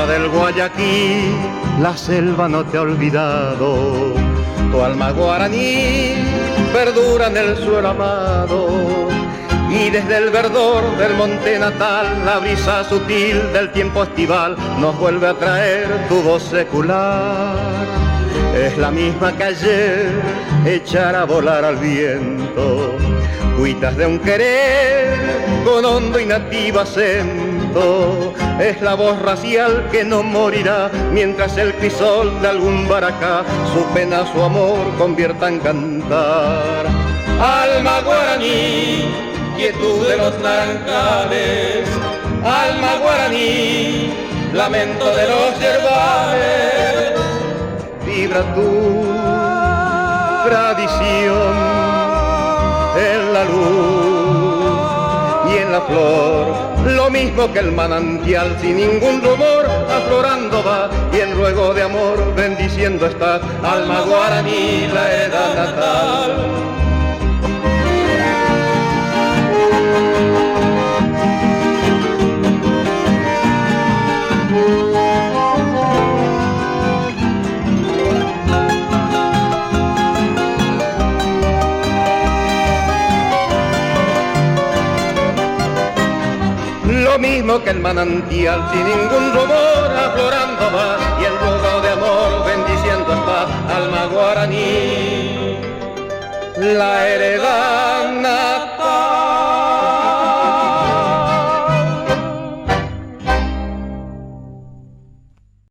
Del Guayaquil, la selva no te ha olvidado, tu alma guaraní perdura en el suelo amado, y desde el verdor del monte natal, la brisa sutil del tiempo estival nos vuelve a traer tu voz secular. Es la misma que ayer, echar a volar al viento, cuitas de un querer con hondo y nativa acento. Es la voz racial que no morirá mientras el crisol de algún baracá su pena, su amor convierta en cantar. Alma guaraní, quietud de los naranjales, alma guaraní, lamento de los yerbales, vibra tu tradición en la luz y en la flor. Lo mismo que el manantial sin ningún rumor aflorando va, y en ruego de amor bendiciendo está, alma guaraní, la edad natal. Lo mismo que el manantial sin ningún rumor aflorando va, y el ruego de amor bendiciendo está, alma guaraní, la heredad